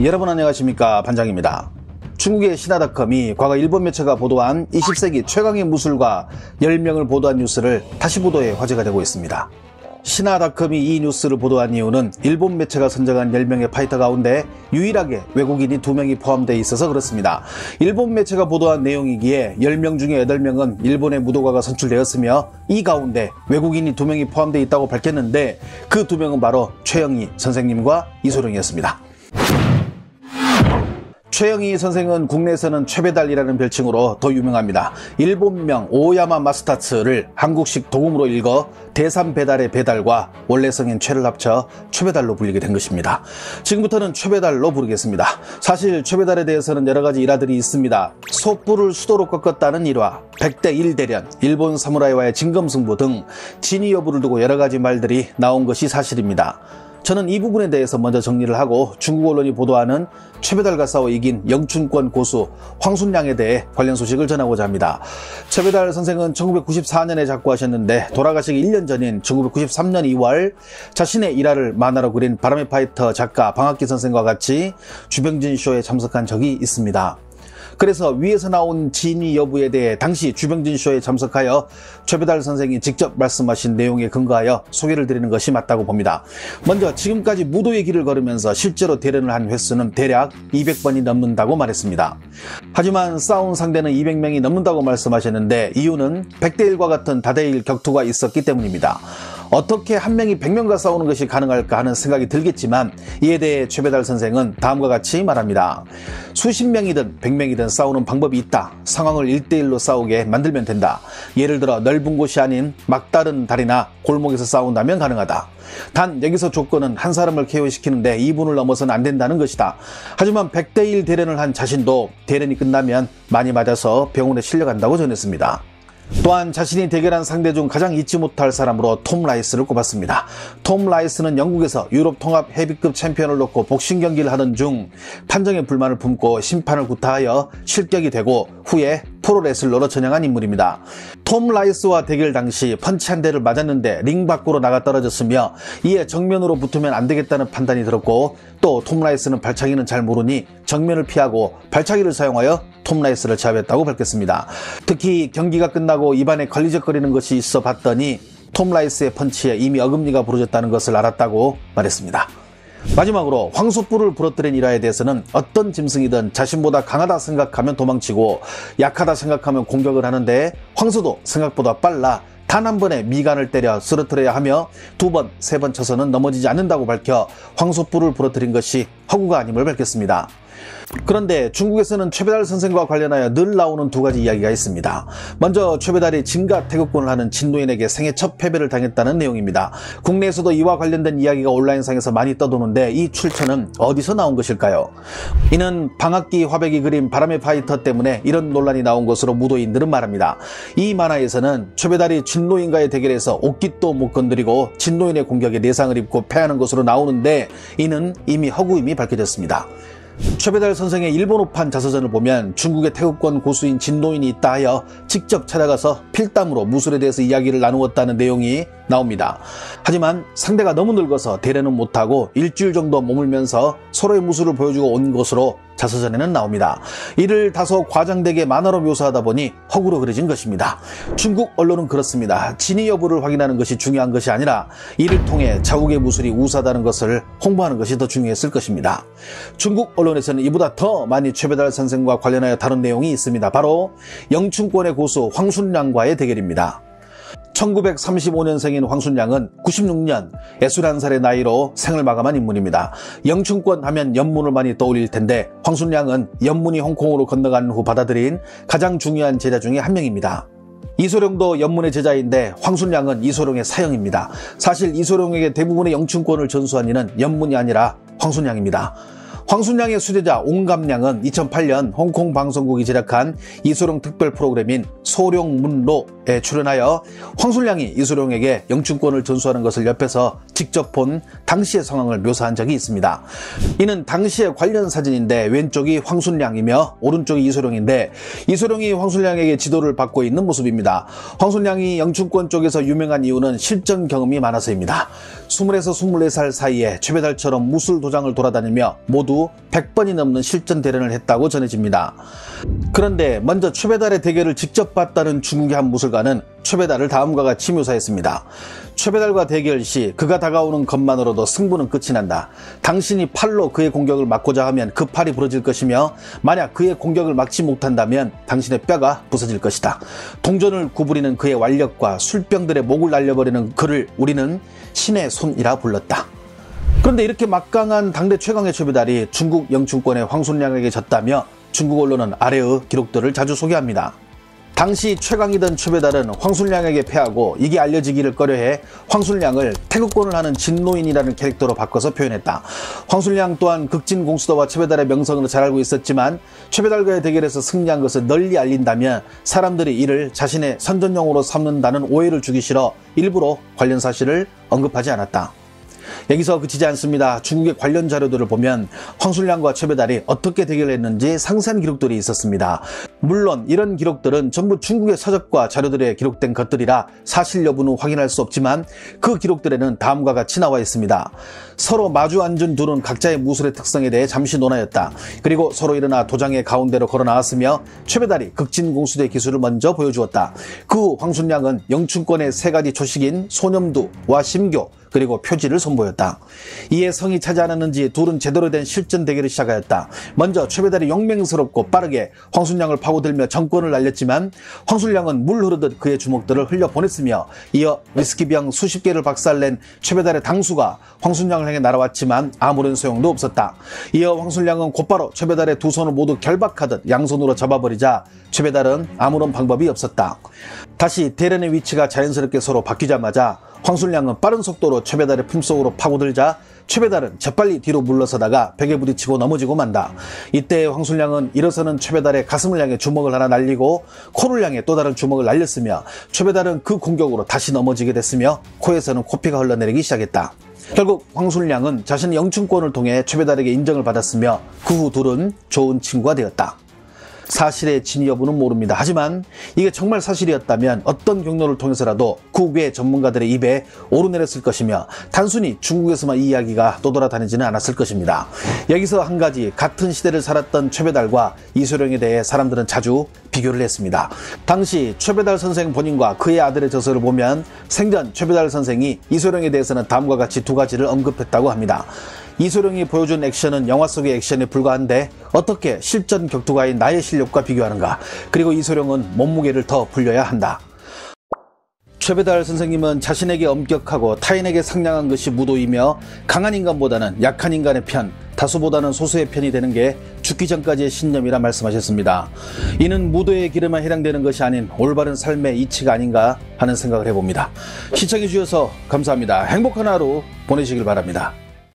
여러분 안녕하십니까, 반장입니다. 중국의 신화닷컴이 과거 일본 매체가 보도한 20세기 최강의 무술가 10명을 보도한 뉴스를 다시 보도해 화제가 되고 있습니다. 신화닷컴이 이 뉴스를 보도한 이유는 일본 매체가 선정한 10명의 파이터 가운데 유일하게 외국인이 2명이 포함되어 있어서 그렇습니다. 일본 매체가 보도한 내용이기에 10명 중에 8명은 일본의 무도가가 선출되었으며 이 가운데 외국인이 2명이 포함되어 있다고 밝혔는데 그 2명은 바로 최영희 선생님과 이소룡이었습니다. 최영희 선생은 국내에서는 최배달이라는 별칭으로 더 유명합니다. 일본명 오야마 마스타츠를 한국식 도금으로 읽어 대삼배달의 배달과 원래 성인 최를 합쳐 최배달로 불리게 된 것입니다. 지금부터는 최배달로 부르겠습니다. 사실 최배달에 대해서는 여러가지 일화들이 있습니다. 소뿔을 수도로 꺾었다는 일화, 100대 1대련, 일본 사무라이와의 진검승부 등 진위 여부를 두고 여러가지 말들이 나온 것이 사실입니다. 저는 이 부분에 대해서 먼저 정리를 하고 중국 언론이 보도하는 최배달과 싸워 이긴 영춘권 고수 황순량에 대해 관련 소식을 전하고자 합니다. 최배달 선생은 1994년에 작고하셨는데 돌아가시기 1년 전인 1993년 2월 자신의 일화를 만화로 그린 바람의 파이터 작가 방학기 선생과 같이 주병진 쇼에 참석한 적이 있습니다. 그래서 위에서 나온 진위 여부에 대해 당시 주병진 쇼에 참석하여 최배달 선생이 직접 말씀하신 내용에 근거하여 소개를 드리는 것이 맞다고 봅니다. 먼저 지금까지 무도의 길을 걸으면서 실제로 대련을 한 횟수는 대략 200번이 넘는다고 말했습니다. 하지만 싸운 상대는 200명이 넘는다고 말씀하셨는데 이유는 100대 1과 같은 다대일 격투가 있었기 때문입니다. 어떻게 한 명이 100명과 싸우는 것이 가능할까 하는 생각이 들겠지만 이에 대해 최배달 선생은 다음과 같이 말합니다. 수십 명이든 100명이든 싸우는 방법이 있다. 상황을 1대1로 싸우게 만들면 된다. 예를 들어 넓은 곳이 아닌 막다른 다리나 골목에서 싸운다면 가능하다. 단 여기서 조건은 한 사람을 KO시키는데 2분을 넘어서는 안 된다는 것이다. 하지만 100대 1 대련을 한 자신도 대련이 끝나면 많이 맞아서 병원에 실려간다고 전했습니다. 또한 자신이 대결한 상대 중 가장 잊지 못할 사람으로 톰 라이스를 꼽았습니다. 톰 라이스는 영국에서 유럽 통합 헤비급 챔피언을 놓고 복싱 경기를 하던 중 판정에 불만을 품고 심판을 구타하여 실격이 되고 후에 프로레슬러로 전향한 인물입니다. 톰 라이스와 대결 당시 펀치 한 대를 맞았는데 링 밖으로 나가 떨어졌으며 이에 정면으로 붙으면 안 되겠다는 판단이 들었고 또 톰 라이스는 발차기는 잘 모르니 정면을 피하고 발차기를 사용하여 톰 라이스를 제압했다고 밝혔습니다. 특히 경기가 끝나고 입안에 걸리적거리는 것이 있어 봤더니 톰 라이스의 펀치에 이미 어금니가 부러졌다는 것을 알았다고 말했습니다. 마지막으로 황소뿔을 부러뜨린 일화에 대해서는 어떤 짐승이든 자신보다 강하다 생각하면 도망치고 약하다 생각하면 공격을 하는데 황소도 생각보다 빨라 단 한 번에 미간을 때려 쓰러뜨려야 하며 2번, 3번 쳐서는 넘어지지 않는다고 밝혀 황소뿔을 부러뜨린 것이 허구가 아님을 밝혔습니다. 그런데 중국에서는 최배달 선생과 관련하여 늘 나오는 2가지 이야기가 있습니다. 먼저 최배달이 진가 태극권을 하는 진노인에게 생애 첫 패배를 당했다는 내용입니다. 국내에서도 이와 관련된 이야기가 온라인상에서 많이 떠도는데 이 출처는 어디서 나온 것일까요? 이는 방학기 화백이 그린 바람의 파이터 때문에 이런 논란이 나온 것으로 무도인들은 말합니다. 이 만화에서는 최배달이 진노인과의 대결에서 옷깃도 못 건드리고 진노인의 공격에 내상을 입고 패하는 것으로 나오는데 이는 이미 허구임이 밝혀졌습니다. 최배달 선생의 일본어판 자서전을 보면 중국의 태극권 고수인 진노인이 있다 하여 직접 찾아가서 필담으로 무술에 대해서 이야기를 나누었다는 내용이 나옵니다. 하지만 상대가 너무 늙어서 대련은 못하고 일주일 정도 머물면서 서로의 무술을 보여주고 온 것으로 자서전에는 나옵니다. 이를 다소 과장되게 만화로 묘사하다 보니 허구로 그려진 것입니다. 중국 언론은 그렇습니다. 진위 여부를 확인하는 것이 중요한 것이 아니라 이를 통해 자국의 무술이 우수하다는 것을 홍보하는 것이 더 중요했을 것입니다. 중국 언론에서는 이보다 더 많이 최배달 선생과 관련하여 다룬 내용이 있습니다. 바로 영춘권의 고수 황순량과의 대결입니다. 1935년생인 황순량은 96년 61살의 나이로 생을 마감한 인물입니다. 영춘권 하면 연문을 많이 떠올릴 텐데 황순량은 연문이 홍콩으로 건너간 후 받아들인 가장 중요한 제자 중에 한 명입니다. 이소룡도 연문의 제자인데 황순량은 이소룡의 사형입니다. 사실 이소룡에게 대부분의 영춘권을 전수한 이는 연문이 아니라 황순량입니다. 황순량의 수제자 옹감량은 2008년 홍콩 방송국이 제작한 이소룡 특별 프로그램인 소룡문로에 출연하여 황순량이 이소룡에게 영춘권을 전수하는 것을 옆에서 직접 본 당시의 상황을 묘사한 적이 있습니다. 이는 당시의 관련 사진인데 왼쪽이 황순량이며 오른쪽이 이소룡인데 이소룡이 황순량에게 지도를 받고 있는 모습입니다. 황순량이 영춘권 쪽에서 유명한 이유는 실전 경험이 많아서입니다. 20에서 24살 사이에 최배달처럼 무술 도장을 돌아다니며 모두 모두 100번이 넘는 실전 대련을 했다고 전해집니다. 그런데 먼저 최배달의 대결을 직접 봤다는 중국의 한 무술가는 최배달을 다음과 같이 묘사했습니다. 최배달과 대결 시 그가 다가오는 것만으로도 승부는 끝이 난다. 당신이 팔로 그의 공격을 막고자 하면 그 팔이 부러질 것이며 만약 그의 공격을 막지 못한다면 당신의 뼈가 부서질 것이다. 동전을 구부리는 그의 완력과 술병들의 목을 날려버리는 그를 우리는 신의 손이라 불렀다. 그런데 이렇게 막강한 당대 최강의 최배달이 중국 영춘권의 황순량에게 졌다며 중국 언론은 아래의 기록들을 자주 소개합니다. 당시 최강이던 최배달은 황순량에게 패하고 이게 알려지기를 꺼려해 황순량을 태극권을 하는 진노인이라는 캐릭터로 바꿔서 표현했다. 황순량 또한 극진공수도와 최배달의 명성을 잘 알고 있었지만 최배달과의 대결에서 승리한 것을 널리 알린다면 사람들이 이를 자신의 선전용으로 삼는다는 오해를 주기 싫어 일부러 관련 사실을 언급하지 않았다. 여기서 그치지 않습니다. 중국의 관련 자료들을 보면 황순량과 최배달이 어떻게 대결했는지 상세한 기록들이 있었습니다. 물론 이런 기록들은 전부 중국의 서적과 자료들에 기록된 것들이라 사실 여부는 확인할 수 없지만 그 기록들에는 다음과 같이 나와 있습니다. 서로 마주 앉은 둘은 각자의 무술의 특성에 대해 잠시 논하였다. 그리고 서로 일어나 도장의 가운데로 걸어 나왔으며 최배달이 극진공수대 기술을 먼저 보여주었다. 그 후 황순량은 영춘권의 세 가지 초식인 소념두와 심교 그리고 표지를 선보였다. 이에 성이 차지 않았는지 둘은 제대로 된 실전 대결을 시작하였다. 먼저 최배달이 용맹스럽고 빠르게 황순량을 파고들며 정권을 날렸지만 황순량은 물 흐르듯 그의 주먹들을 흘려보냈으며 이어 위스키병 수십 개를 박살낸 최배달의 당수가 황순량을 향해 날아왔지만 아무런 소용도 없었다. 이어 황순량은 곧바로 최배달의 두 손을 모두 결박하듯 양손으로 잡아버리자 최배달은 아무런 방법이 없었다. 다시 대련의 위치가 자연스럽게 서로 바뀌자마자 황순량은 빠른 속도로 최배달의 품속으로 파고들자 최배달은 재빨리 뒤로 물러서다가 벽에 부딪히고 넘어지고 만다. 이때 황순량은 일어서는 최배달의 가슴을 향해 주먹을 하나 날리고 코를 향해 또 다른 주먹을 날렸으며 최배달은 그 공격으로 다시 넘어지게 됐으며 코에서는 코피가 흘러내리기 시작했다. 결국 황순량은 자신의 영춘권을 통해 최배달에게 인정을 받았으며 그 후 둘은 좋은 친구가 되었다. 사실의 진위 여부는 모릅니다. 하지만 이게 정말 사실이었다면 어떤 경로를 통해서라도 국외 전문가들의 입에 오르내렸을 것이며 단순히 중국에서만 이 이야기가 떠돌아다니지는 않았을 것입니다. 여기서 한 가지, 같은 시대를 살았던 최배달과 이소룡에 대해 사람들은 자주 비교를 했습니다. 당시 최배달 선생 본인과 그의 아들의 저서를 보면 생전 최배달 선생이 이소룡에 대해서는 다음과 같이 두 가지를 언급했다고 합니다. 이소룡이 보여준 액션은 영화 속의 액션에 불과한데 어떻게 실전 격투가인 나의 실력과 비교하는가? 그리고 이소룡은 몸무게를 더 불려야 한다. 최배달 선생님은 자신에게 엄격하고 타인에게 상냥한 것이 무도이며 강한 인간보다는 약한 인간의 편, 다수보다는 소수의 편이 되는 게 죽기 전까지의 신념이라 말씀하셨습니다. 이는 무도의 길에만 해당되는 것이 아닌 올바른 삶의 이치가 아닌가 하는 생각을 해봅니다. 시청해 주셔서 감사합니다. 행복한 하루 보내시길 바랍니다.